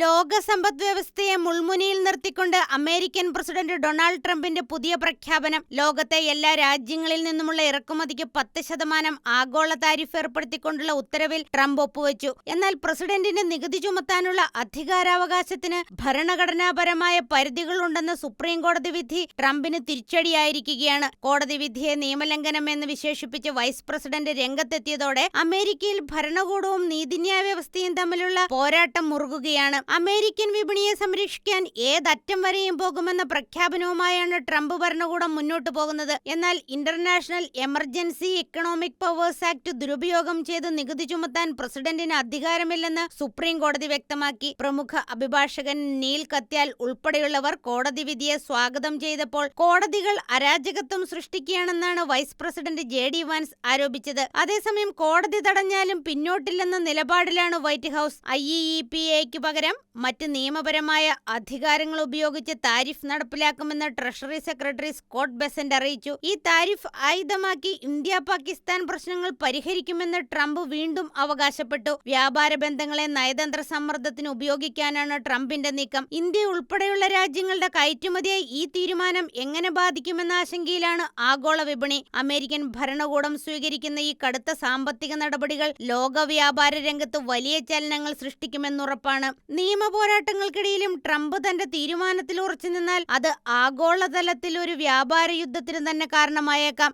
ലോക സമ്പദ് വ്യവസ്ഥയെ മുൾമുനയിൽ നിർത്തിക്കൊണ്ട് അമേരിക്കൻ പ്രസിഡന്റ് ഡൊണാൾഡ് ട്രംപിന്റെ പുതിയ പ്രഖ്യാപനം. ലോകത്തെ എല്ലാ രാജ്യങ്ങളിൽ നിന്നുമുള്ള ഇറക്കുമതിക്ക് 10% ആഗോള താരിഫ് ഏർപ്പെടുത്തിക്കൊണ്ടുള്ള ഉത്തരവിൽ ട്രംപ് ഒപ്പുവെച്ചു. എന്നാൽ പ്രസിഡന്റിന് നികുതി ചുമത്താനുള്ള അധികാരാവകാശത്തിന് ഭരണഘടനാപരമായ പരിധികളുണ്ടെന്ന സുപ്രീം കോടതി വിധി ട്രംപിന് തിരിച്ചടിയായിരിക്കുകയാണ്. കോടതി വിധിയെ നിയമലംഘനം എന്ന് വിശേഷിപ്പിച്ച് വൈസ് പ്രസിഡന്റ് രംഗത്തെത്തിയതോടെ അമേരിക്കയിൽ ഭരണകൂടവും നീതിന്യായ വ്യവസ്ഥയും തമ്മിലുള്ള പോരാട്ടം മുറുകുകയാണ്. അമേരിക്കൻ വിപണിയെ സംരക്ഷിക്കാൻ ഏതറ്റം വരെയും പോകുമെന്ന പ്രഖ്യാപനവുമായാണ് ട്രംപ് ഭരണകൂടം മുന്നോട്ടു പോകുന്നത്. എന്നാൽ international emergency economic powers act ദുരുപയോഗം ചെയ്ത് നികുതി ചുമത്താൻ പ്രസിഡന്റിന് അധികാരമില്ലെന്ന് സുപ്രീം കോടതി വ്യക്തമാക്കി. പ്രമുഖ അഭിഭാഷകൻ നീൽ കത്യാൽ ഉൾപ്പെടെയുള്ളവർ കോടതി വിധിയെ സ്വാഗതം ചെയ്തപ്പോൾ കോടതികൾ അരാജകത്വം സൃഷ്ടിക്കുകയാണെന്നാണ് വൈസ് പ്രസിഡന്റ് JD വാൻസ് ആരോപിച്ചത്. അതേസമയം കോടതി തടഞ്ഞാലും പിന്നോട്ടില്ലെന്ന നിലപാടിലാണ് വൈറ്റ് ഹൌസ്. IEEPAയ്ക്ക് പകരം മറ്റ് നിയമപരമായ അധികാരങ്ങൾ ഉപയോഗിച്ച് താരിഫ് നടപ്പിലാക്കുമെന്ന് ട്രഷറി സെക്രട്ടറി സ്കോട്ട് ബെസന്റ് അറിയിച്ചു. ഈ താരിഫ് ആയുധമാക്കി ഇന്ത്യ പാകിസ്ഥാൻ പ്രശ്നങ്ങൾ പരിഹരിക്കുമെന്ന് ട്രംപ് വീണ്ടും അവകാശപ്പെട്ടു. വ്യാപാര ബന്ധങ്ങളെ നയതന്ത്ര സമ്മർദ്ദത്തിന് ഉപയോഗിക്കാനാണ് ട്രംപിന്റെ നീക്കം. ഇന്ത്യ ഉൾപ്പെടെയുള്ള രാജ്യങ്ങളുടെ കയറ്റുമതിയെ ഈ തീരുമാനം എങ്ങനെ ബാധിക്കുമെന്ന ആശങ്കയിലാണ് ആഗോള വിപണി. അമേരിക്കൻ ഭരണകൂടം സ്വീകരിക്കുന്ന ഈ കടുത്ത സാമ്പത്തിക നടപടികൾ ലോക വ്യാപാര രംഗത്ത് വലിയ ചലനങ്ങൾ സൃഷ്ടിക്കുമെന്നുറപ്പാണ്. നിയമ പോരാട്ടങ്ങൾക്കിടയിലും ട്രംപ് തന്റെ തീരുമാനത്തിൽ ഉറച്ചു നിന്നാൽ അത് ആഗോളതലത്തിൽ ഒരു വ്യാപാര യുദ്ധത്തിന് തന്നെ കാരണമായേക്കാം.